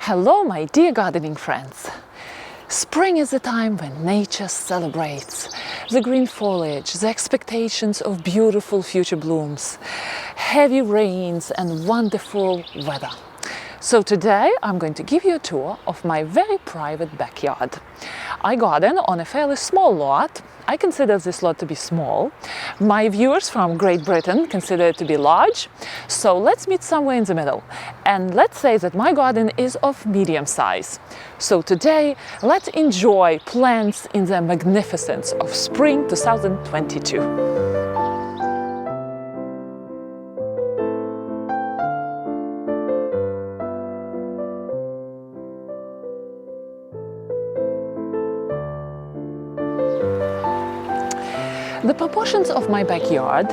Hello, my dear gardening friends. Spring is the time when nature celebrates. The green foliage, the expectations of beautiful future blooms, heavy rains and wonderful weather. So today I'm going to give you a tour of my very private backyard. I garden on a fairly small lot. I consider this lot to be small. My viewers from Great Britain consider it to be large. So let's meet somewhere in the middle. And let's say that my garden is of medium size. So today, let's enjoy plants in the magnificence of spring 2022. The proportions of my backyard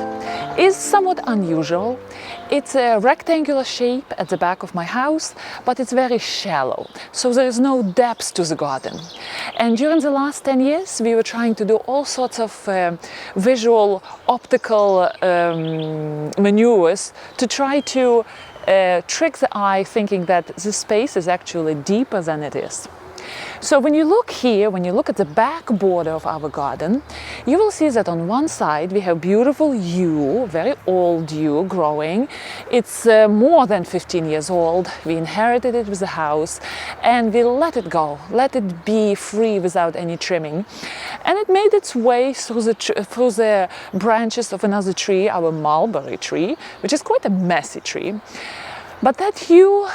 is somewhat unusual. It's a rectangular shape at the back of my house, but it's very shallow, so there is no depth to the garden. And during the last 10 years, we were trying to do all sorts of visual, optical maneuvers to try to trick the eye, thinking that the space is actually deeper than it is. So when you look here, when you look at the back border of our garden, you will see that on one side we have beautiful yew, very old yew growing. It's more than 15 years old. We inherited it with the house and we let it go, let it be free without any trimming. And it made its way through the branches of another tree, our mulberry tree, which is quite a messy tree. But that yew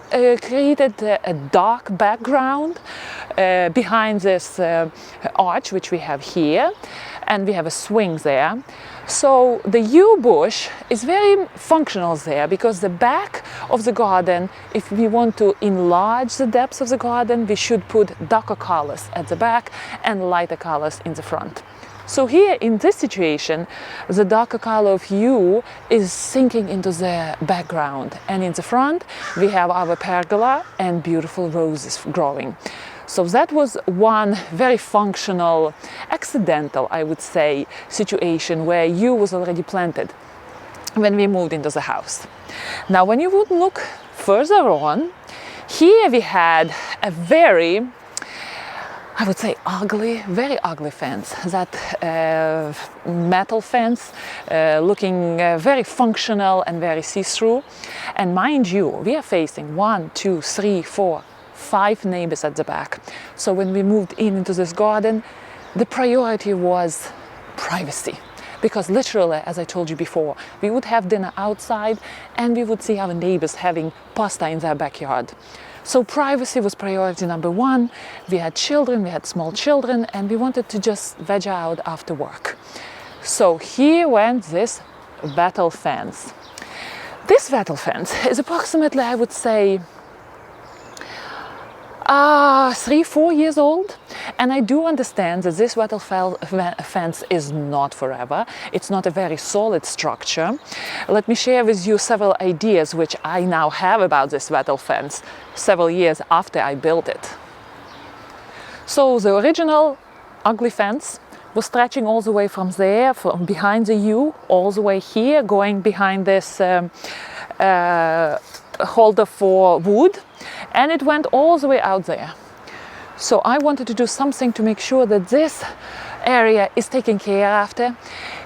created a dark background behind this arch which we have here, and we have a swing there. So the yew bush is very functional there, because the back of the garden, if we want to enlarge the depth of the garden, we should put darker colors at the back and lighter colors in the front. So here in this situation, the darker color of yew is sinking into the background, and in the front we have our pergola and beautiful roses growing. So that was one very functional, accidental, I would say, situation where yew was already planted when we moved into the house. Now when you would look further on, here we had a very, I would say, very ugly fence. That metal fence, looking very functional and very see-through. And mind you, we are facing 1, 2, 3, 4, 5 neighbors at the back. So when we moved into this garden, the priority was privacy. Because literally, as I told you before, we would have dinner outside and we would see our neighbors having pasta in their backyard. So privacy was priority number one. We had children, we had small children, and we wanted to just veg out after work. So here went this wattle fence. This wattle fence is approximately, I would say, 3-4 years old, and I do understand that this wattle fence is not forever. It's not a very solid structure. Let me share with you several ideas which I now have about this wattle fence several years after I built it. So the original ugly fence was stretching all the way from there, from behind the yew, all the way here, going behind this holder for wood, and it went all the way out there. So I wanted to do something to make sure that this area is taken care after.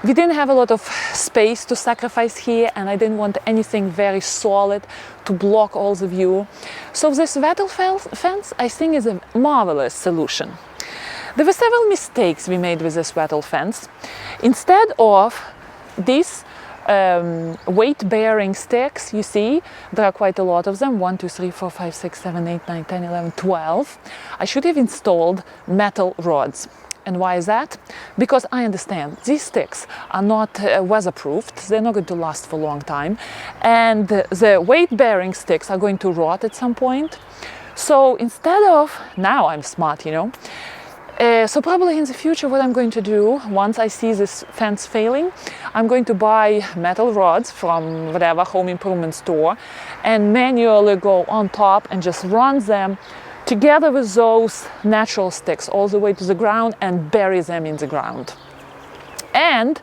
We didn't have a lot of space to sacrifice here, and I didn't want anything very solid to block all the view. So this wattle fence, I think, is a marvelous solution. There were several mistakes we made with this wattle fence. Instead of these weight-bearing sticks, you see, there are quite a lot of them, 1, 2, 3, 4, 5, 6, 7, 8, 9, 10, 11, 12. I should have installed metal rods. And why is that? Because I understand these sticks are not weatherproofed, they're not going to last for a long time, and the weight-bearing sticks are going to rot at some point. So instead of, now I'm smart, you know, so probably in the future what I'm going to do, once I see this fence failing, I'm going to buy metal rods from whatever home improvement store and manually go on top and just run them together with those natural sticks all the way to the ground and bury them in the ground. And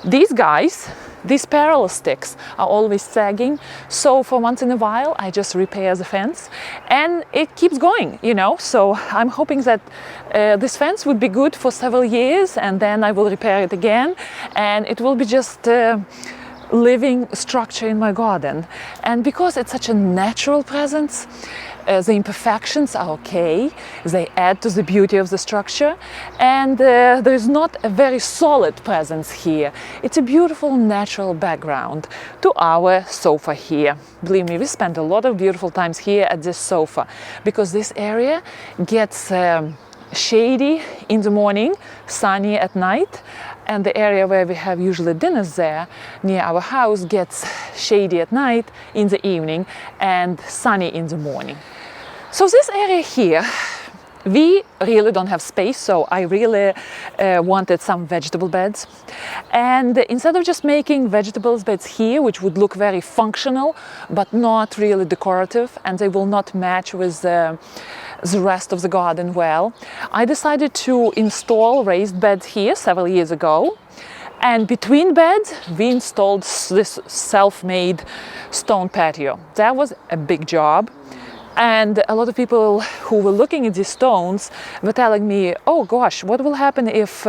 These guys, these parallel sticks are always sagging, so for once in a while I just repair the fence and it keeps going, you know. So I'm hoping that this fence would be good for several years, and then I will repair it again and it will be just living structure in my garden. And because it's such a natural presence, the imperfections are okay, they add to the beauty of the structure, and there is not a very solid presence here. It's a beautiful natural background to our sofa here. Believe me, we spent a lot of beautiful times here at this sofa, because this area gets shady in the morning, sunny at night, and the area where we have usually dinners there near our house gets shady at night, in the evening, and sunny in the morning. So this area here, we really don't have space, so I really wanted some vegetable beds. And instead of just making vegetables beds here, which would look very functional but not really decorative, and they will not match with the rest of the garden well, I decided to install raised beds here several years ago. And between beds, we installed this self-made stone patio. That was a big job. And a lot of people who were looking at these stones were telling me, oh gosh, what will happen if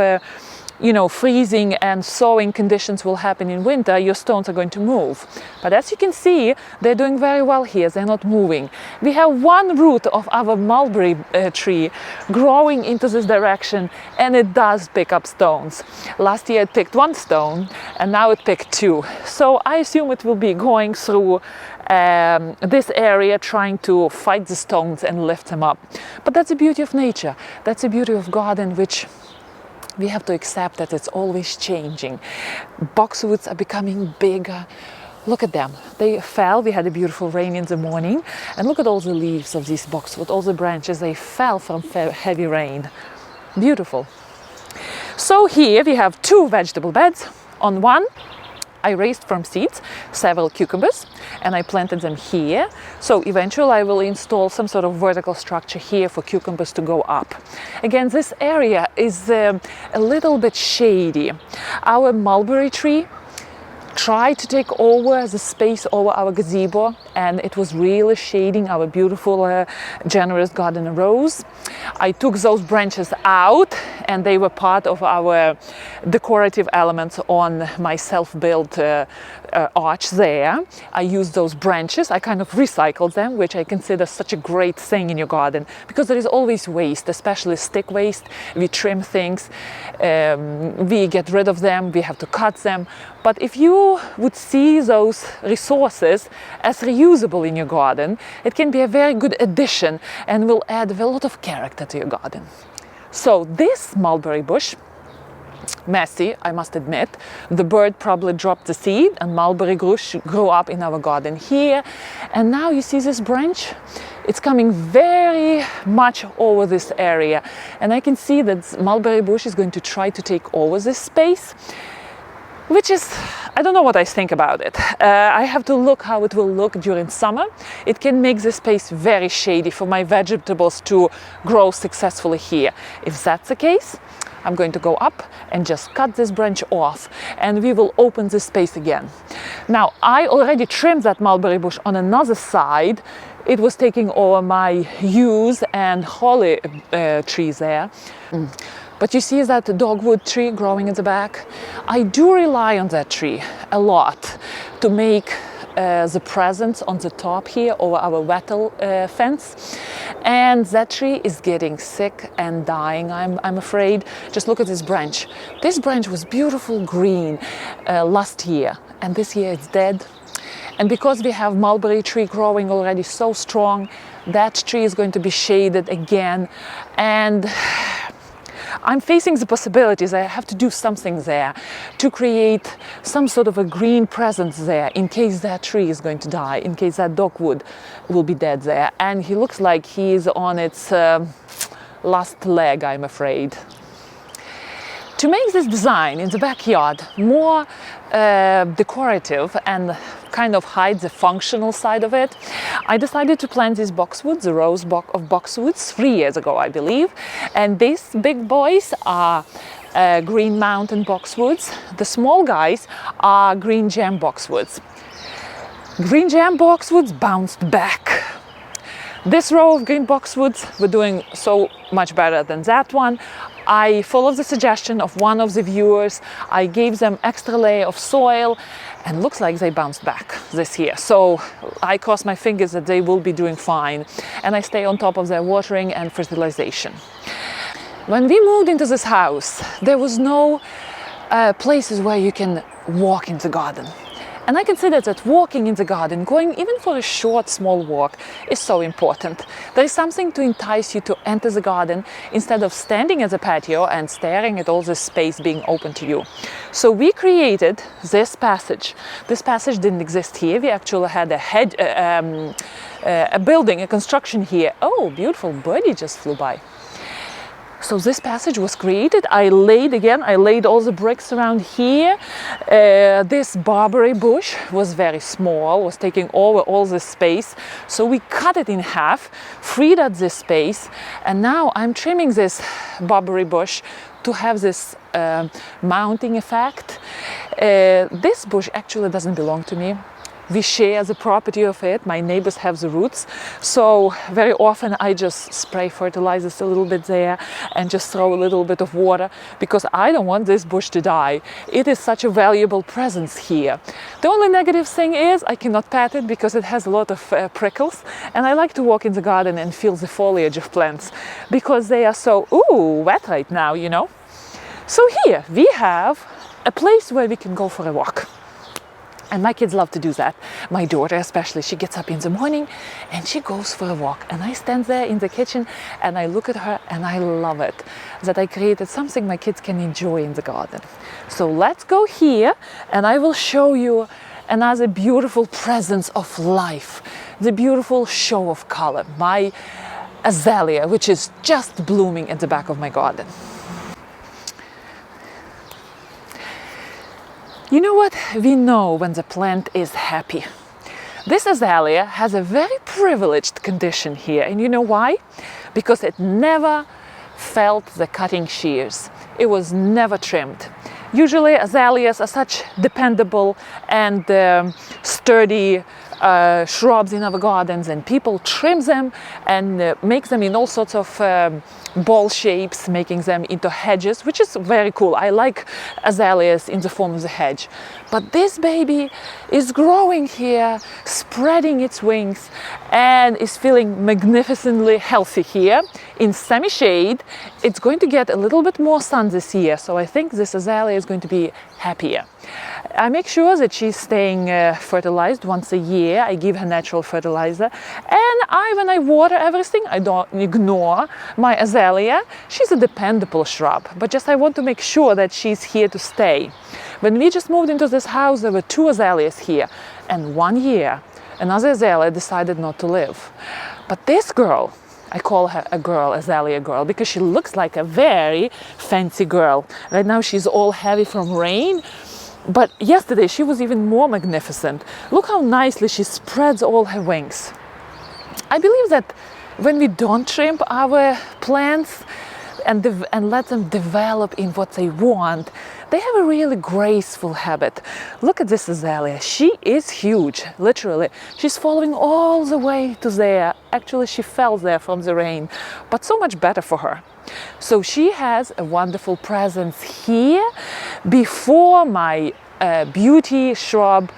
you know, freezing and thawing conditions will happen in winter, your stones are going to move. But as you can see, they're doing very well here, they're not moving. We have one root of our mulberry tree growing into this direction, and it does pick up stones. Last year it picked one stone, and now it picked two. So I assume it will be going through this area, trying to fight the stones and lift them up. But that's the beauty of nature, that's the beauty of garden, which we have to accept that it's always changing. Boxwoods are becoming bigger. Look at them. They fell. We had a beautiful rain in the morning. And look at all the leaves of these boxwood, all the branches, they fell from heavy rain. Beautiful. So here we have two vegetable beds. On one, I raised from seeds several cucumbers and I planted them here. So eventually I will install some sort of vertical structure here for cucumbers to go up. Again, this area is a little bit shady. Our mulberry tree tried to take over the space over our gazebo, and it was really shading our beautiful generous garden rose. I took those branches out, and they were part of our decorative elements on my self-built arch there. I used those branches, I kind of recycled them, which I consider such a great thing in your garden, because there is always waste, especially stick waste. We trim things, we get rid of them, we have to cut them. But if you would see those resources as reusable in your garden, it can be a very good addition and will add a lot of character to your garden. So this mulberry bush, messy, I must admit. The bird probably dropped the seed and mulberry grew up in our garden here. And now you see this branch, it's coming very much over this area. And I can see that mulberry bush is going to try to take over this space, which is, I don't know what I think about it. I have to look how it will look during summer. It can make the space very shady for my vegetables to grow successfully here. If that's the case, I'm going to go up and just cut this branch off and we will open this space again. Now, I already trimmed that mulberry bush on another side. It was taking over my yews and holly trees there. But you see that dogwood tree growing in the back? I do rely on that tree a lot to make the presence on the top here over our wattle fence. And that tree is getting sick and dying, I'm afraid. Just look at this branch. This branch was beautiful green last year, and this year it's dead. And because we have mulberry tree growing already so strong, that tree is going to be shaded again. And I'm facing the possibilities. I have to do something there to create some sort of a green presence there in case that tree is going to die, in case that dogwood will be dead there. And he looks like he is on its last leg, I'm afraid. To make this design in the backyard more decorative and kind of hide the functional side of it, I decided to plant these boxwoods, the rose of boxwoods, 3 years ago, I believe. And these big boys are green mountain boxwoods. The small guys are green gem boxwoods. Green gem boxwoods bounced back. This row of green boxwoods were doing so much better than that one. I followed the suggestion of one of the viewers. I gave them extra layer of soil and looks like they bounced back this year. So I cross my fingers that they will be doing fine, and I stay on top of their watering and fertilization. When we moved into this house, there was no places where you can walk in the garden. And I consider that walking in the garden, going even for a short, small walk, is so important. There is something to entice you to enter the garden instead of standing at the patio and staring at all this space being open to you. So we created this passage. This passage didn't exist here. We actually had a building, a construction here. Oh, beautiful birdie just flew by. So this passage was created. I laid all the bricks around here. This barberry bush was very small, was taking over all this space. So we cut it in half, freed up this space, and now I'm trimming this barberry bush to have this mounting effect. This bush actually doesn't belong to me. We share the property of it. My neighbors have the roots. So very often I just spray fertilizers a little bit there and just throw a little bit of water because I don't want this bush to die. It is such a valuable presence here. The only negative thing is I cannot pet it because it has a lot of prickles, and I like to walk in the garden and feel the foliage of plants because they are so wet right now, you know. So here we have a place where we can go for a walk. And my kids love to do that. My daughter especially, she gets up in the morning and she goes for a walk. And I stand there in the kitchen and I look at her and I love it that I created something my kids can enjoy in the garden. So let's go here and I will show you another beautiful presence of life, the beautiful show of color, my azalea, which is just blooming at the back of my garden. You know what? We know when the plant is happy. This azalea has a very privileged condition here, and you know why? Because it never felt the cutting shears. It was never trimmed. Usually azaleas are such dependable and sturdy shrubs in our gardens, and people trim them and make them in all sorts of ball shapes, making them into hedges, which is very cool. I like azaleas in the form of the hedge. But this baby is growing here, spreading its wings, and is feeling magnificently healthy here in semi-shade. It's going to get a little bit more sun this year, so I think this azalea is going to be happier. I make sure that she's staying fertilized once a year. I give her natural fertilizer, and when I water everything, I don't ignore my azalea. She's a dependable shrub, but just I want to make sure that she's here to stay. When we just moved into this house, there were 2 azaleas here, and one year another azalea decided not to live. But this girl, I call her a girl, azalea girl, because she looks like a very fancy girl. Right now she's all heavy from rain, but yesterday she was even more magnificent. Look how nicely she spreads all her wings. I believe that when we don't trim our plants and let them develop in what they want, they have a really graceful habit. Look at this azalea. She is huge, literally. She's following all the way to there. Actually, she fell there from the rain, but so much better for her. So she has a wonderful presence here before my beauty shrub,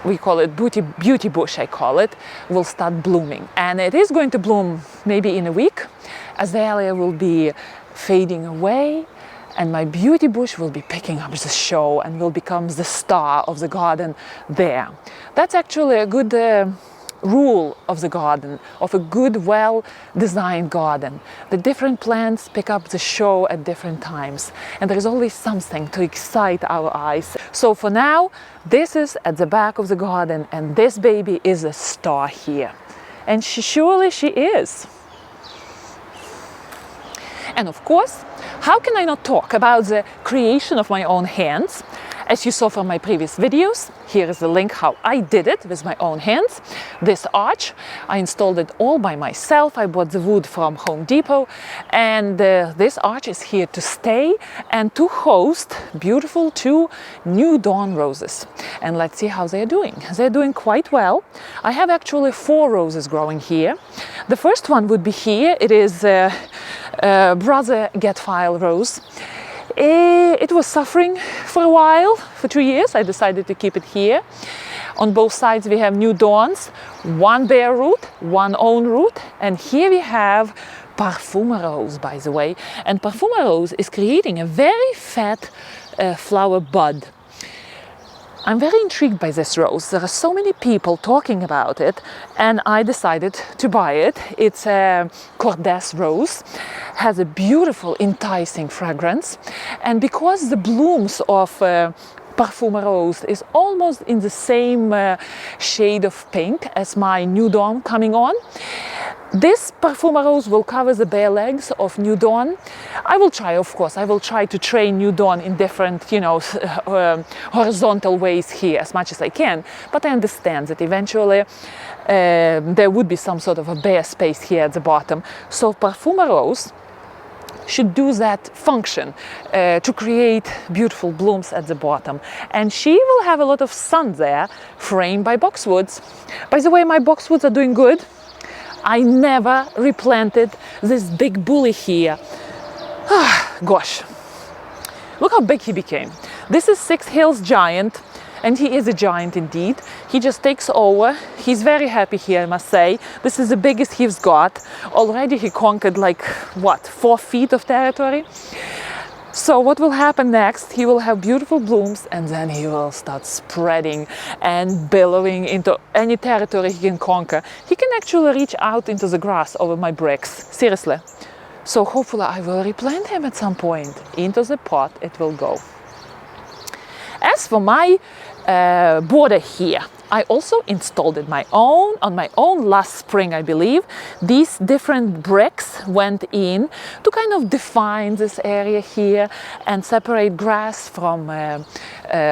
we call it beauty bush, I call it, will start blooming. And it is going to bloom maybe in a week. Azalea will be fading away, and my beauty bush will be picking up the show and will become the star of the garden there. That's actually a good rule of the garden, of a good, well-designed garden. The different plants pick up the show at different times, and there is always something to excite our eyes. So for now, this is at the back of the garden, and this baby is a star here. And surely she is. And of course, how can I not talk about the creation of my own hands? As you saw from my previous videos, here is the link how I did it with my own hands. This arch, I installed it all by myself. I bought the wood from Home Depot, and this arch is here to stay and to host beautiful 2 new dawn roses. And let's see how they're doing. They're doing quite well. I have actually 4 roses growing here. The first one would be here. It is Brother Get File rose. It was suffering for a while, for 2 years. I decided to keep it here. On both sides we have new dawns, 1 bare root, 1 own root, and here we have Parfuma rose, by the way. And Parfuma rose is creating a very fat flower bud. I'm very intrigued by this rose. There are so many people talking about it, and I decided to buy it. It's a Cordes rose, has a beautiful, enticing fragrance, and because the blooms of Parfuma rose is almost in the same shade of pink as my new dawn coming on, this Parfuma rose will cover the bare legs of New Dawn. I will try, of course, I will try to train New Dawn in different, you know, horizontal ways here as much as I can. But I understand that eventually there would be some sort of a bare space here at the bottom. So Parfuma rose should do that function to create beautiful blooms at the bottom. And she will have a lot of sun there, framed by Boxwoods. By the way, my Boxwoods are doing good. I never replanted this big bully here. Gosh, look how big he became. This is 6 Hills giant, and he is a giant indeed. He just takes over. He's very happy here, I must say. This is the biggest he's got. Already he conquered like, what, 4 feet of territory? So what will happen next? He will have beautiful blooms, and then he will start spreading and billowing into any territory he can conquer. He can actually reach out into the grass over my bricks, seriously. So hopefully I will replant him at some point. Into the pot it will go. As for my border here, I also installed it on my own last spring, I believe. These different bricks went in to kind of define this area here and separate grass from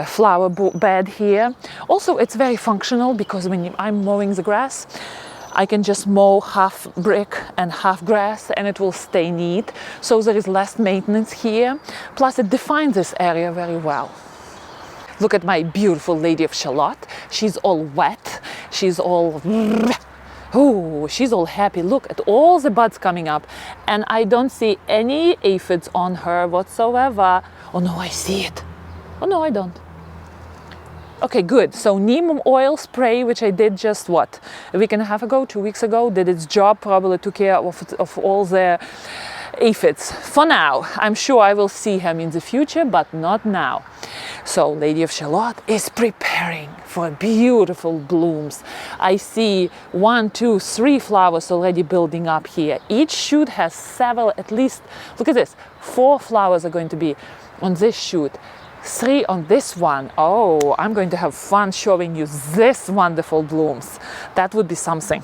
flower bed here. Also, it's very functional because when I'm mowing the grass, I can just mow half brick and half grass and it will stay neat. So there is less maintenance here. Plus it defines this area very well. Look at my beautiful Lady of Shalott. She's all wet. She's all... Oh, she's all happy. Look at all the buds coming up. And I don't see any aphids on her whatsoever. Oh no, I see it. Oh no, I don't. Okay, good. So neem oil spray, which I did just what? A week and a half ago, 2 weeks ago, did its job, probably took care of all the aphids. For now, I'm sure I will see him in the future, but not now. So Lady of Shalott is preparing for beautiful blooms. I see 1, 2, 3 flowers already building up here. Each shoot has several, at least, look at this, 4 flowers are going to be on this shoot. 3 on this one. Oh, I'm going to have fun showing you this wonderful blooms. That would be something.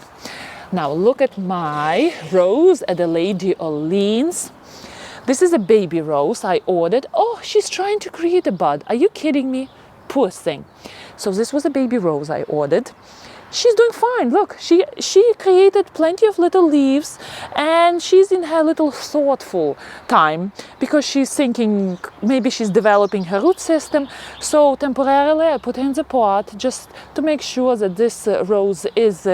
Now look at my rose at the Lady Orleans. This is a baby rose I ordered. Oh, she's trying to create a bud. Are you kidding me? Poor thing. So this was a baby rose I ordered. She's doing fine. Look, she created plenty of little leaves, and she's in her little thoughtful time because she's thinking maybe she's developing her root system. So temporarily I put her in the pot just to make sure that this rose is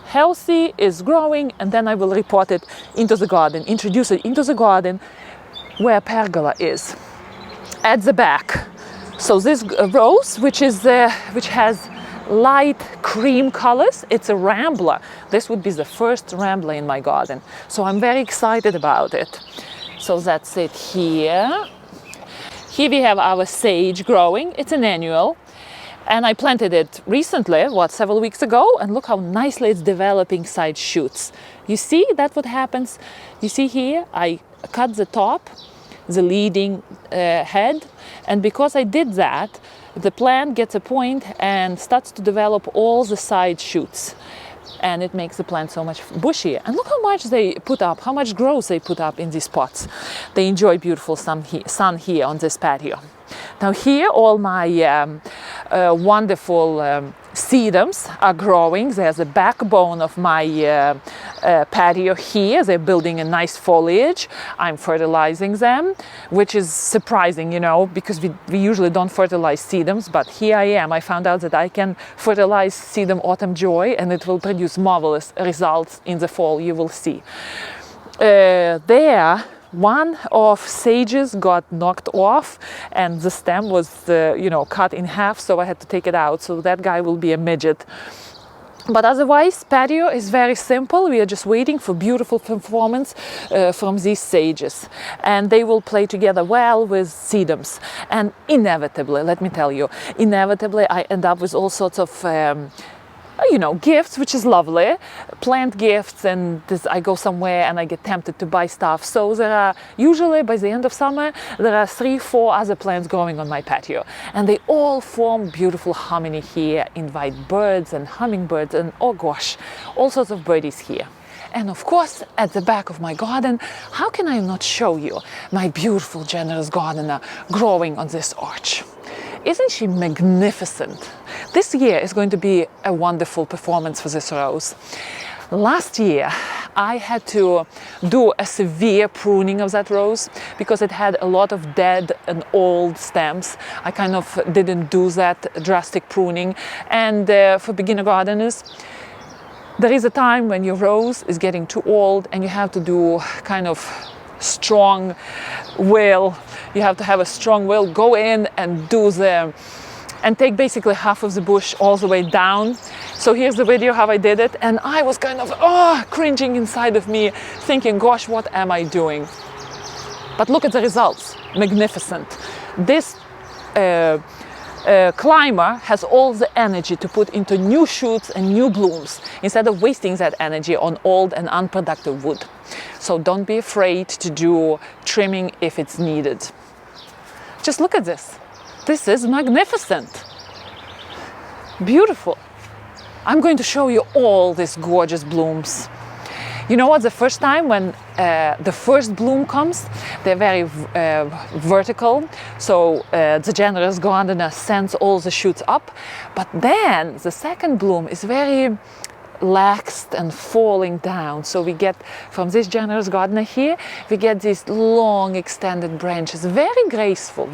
healthy, is growing, and then I will repot it into the garden, introduce it into the garden where pergola is at the back. So this rose, which has light cream colors, it's a rambler. This would be the first rambler in my garden, so I'm very excited about it. So that's it here. Here we have our sage growing. It's an annual, and I planted it recently, several weeks ago, and look how nicely it's developing side shoots. You see, that's what happens. You see here, I cut the top, the leading head, and because I did that, the plant gets a point and starts to develop all the side shoots, and it makes the plant so much bushier. And look how much they put up, how much growth they put up in these pots. They enjoy beautiful sun here on this patio. Now here all my wonderful sedums are growing. There's a backbone of my patio here. They're building a nice foliage. I'm fertilizing them, which is surprising, you know, because we usually don't fertilize sedums, but here I am. I found out that I can fertilize sedum autumn joy and it will produce marvelous results in the fall, you will see. There, one of sages got knocked off and the stem was, you know, cut in half, so I had to take it out. So that guy will be a midget. But otherwise, patio is very simple. We are just waiting for beautiful performance from these sages. And they will play together well with sedums. And inevitably, let me tell you, inevitably I end up with all sorts of you know, gifts, which is lovely, plant gifts, and I go somewhere and I get tempted to buy stuff. So there are usually, by the end of summer, there are 3-4 other plants growing on my patio, and they all form beautiful harmony here, invite birds and hummingbirds and, oh gosh, all sorts of birdies here. And of course, at the back of my garden, how can I not show you my beautiful, generous gardener growing on this arch? Isn't she magnificent? This year is going to be a wonderful performance for this rose. Last year, I had to do a severe pruning of that rose because it had a lot of dead and old stems. I kind of didn't do that drastic pruning. And for beginner gardeners, there is a time when your rose is getting too old and you have to do kind of strong will. You have to have a strong will, go in and do and take basically half of the bush all the way down. So here's the video how I did it, and I was kind of cringing inside of me, thinking, gosh, what am I doing? But look at the results, magnificent. This climber has all the energy to put into new shoots and new blooms instead of wasting that energy on old and unproductive wood. So don't be afraid to do trimming if it's needed. Just look at this. This is magnificent. Beautiful. I'm going to show you all these gorgeous blooms. You know what, the first time when the first bloom comes, they're very vertical, so the generous gardener sends all the shoots up, but then the second bloom is very laxed and falling down. So we get, from this generous gardener here, we get these long extended branches, very graceful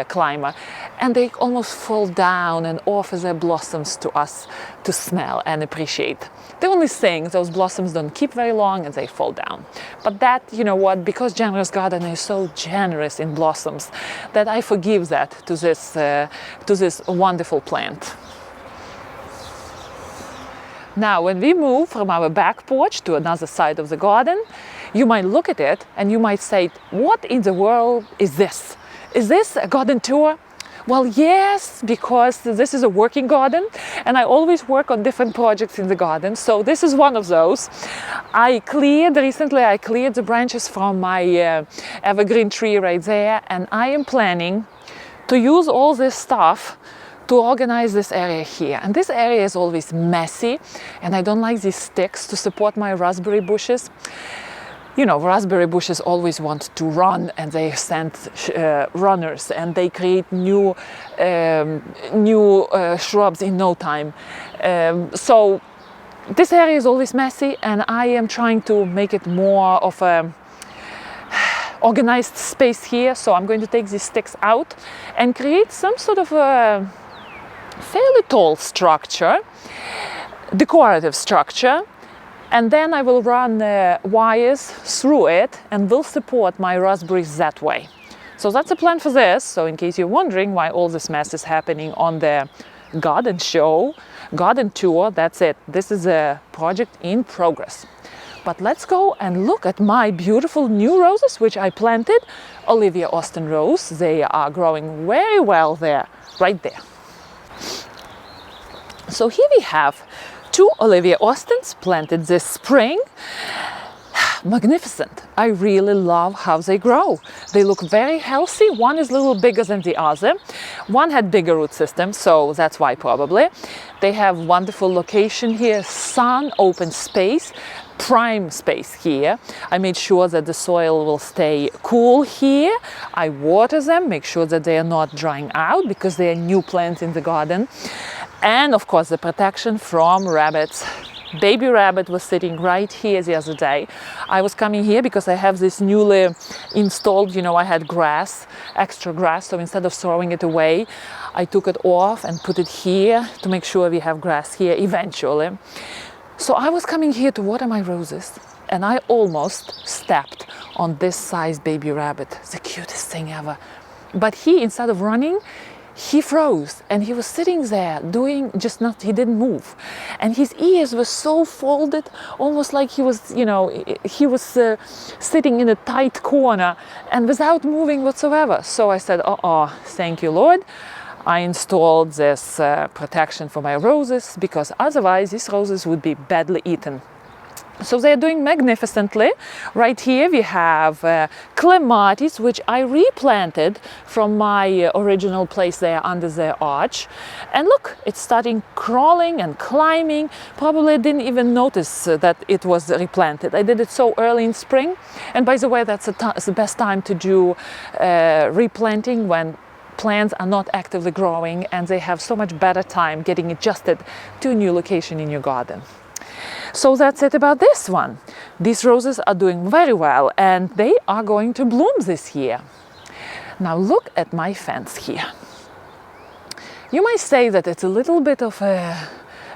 climber, and they almost fall down and offer their blossoms to us to smell and appreciate. The only thing, those blossoms don't keep very long and they fall down. But that, you know what, because generous gardener is so generous in blossoms, that I forgive that to this wonderful plant. Now, when we move from our back porch to another side of the garden, you might look at it and you might say, what in the world is this? Is this a garden tour? Well, yes, because this is a working garden and I always work on different projects in the garden. So this is one of those. Recently I cleared the branches from my evergreen tree right there, and I am planning to use all this stuff to organize this area here. And this area is always messy, and I don't like these sticks to support my raspberry bushes. You know, raspberry bushes always want to run, and they send runners, and they create new shrubs in no time. So this area is always messy, and I am trying to make it more of a organized space here. So I'm going to take these sticks out and create some sort of a fairly tall structure, decorative structure, and then I will run wires through it and will support my raspberries that way. So that's the plan for this. So in case you're wondering why all this mess is happening on the garden tour, that's it. This is a project in progress. But let's go and look at my beautiful new roses, which I planted, Olivia Austin rose. They are growing very well there, right there. So here we have 2 Olivia Austins planted this spring. Magnificent. I really love how they grow. They look very healthy. One is a little bigger than the other. One had bigger root system, so that's why probably. They have wonderful location here, sun, open space, prime space here. I made sure that the soil will stay cool here. I water them, make sure that they are not drying out because they are new plants in the garden. And of course the protection from rabbits. Baby rabbit was sitting right here the other day. I was coming here because I have this newly installed, you know, I had grass, extra grass, so instead of throwing it away, I took it off and put it here to make sure we have grass here eventually. So I was coming here to water my roses and I almost stepped on this size baby rabbit, the cutest thing ever. But he, instead of running, he froze and he was sitting there doing just not, he didn't move. And his ears were so folded, almost like he was, you know, he was sitting in a tight corner and without moving whatsoever. So I said, thank you, Lord. I installed this protection for my roses because otherwise these roses would be badly eaten. So they're doing magnificently. Right here we have clematis, which I replanted from my original place there under the arch. And look, it's starting crawling and climbing. Probably didn't even notice that it was replanted. I did it so early in spring. And by the way, that's the best time to do replanting, when plants are not actively growing and they have so much better time getting adjusted to a new location in your garden. So that's it about this one. These roses are doing very well and they are going to bloom this year. Now look at my fence here. You might say that it's a little bit of a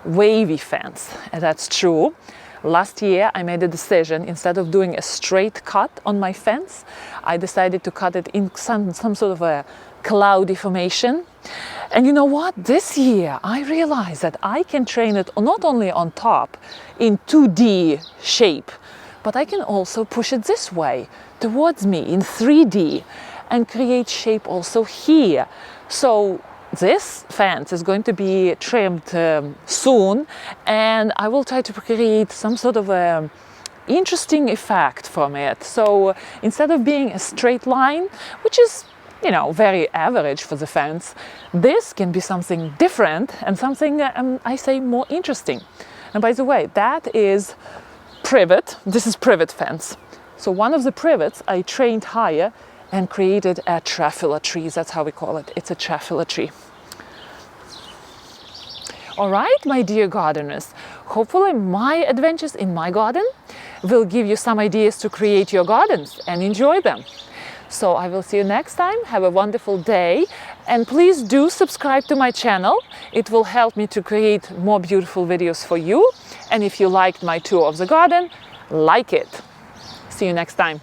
wavy fence, and that's true. Last year I made a decision, instead of doing a straight cut on my fence, I decided to cut it in some sort of a cloudy formation. And you know what? This year I realized that I can train it not only on top in 2D shape, but I can also push it this way towards me in 3D and create shape also here. So this fence is going to be trimmed soon, and I will try to create some sort of a interesting effect from it. So instead of being a straight line, which is, you know, very average for the fence, this can be something different and something, I say, more interesting. And by the way, that is privet. This is privet fence. So one of the privets I trained higher and created a trafila tree. That's how we call it. It's a trafila tree. All right, my dear gardeners, hopefully my adventures in my garden will give you some ideas to create your gardens and enjoy them. So I will see you next time. Have a wonderful day. And please do subscribe to my channel. It will help me to create more beautiful videos for you. And if you liked my tour of the garden, like it. See you next time.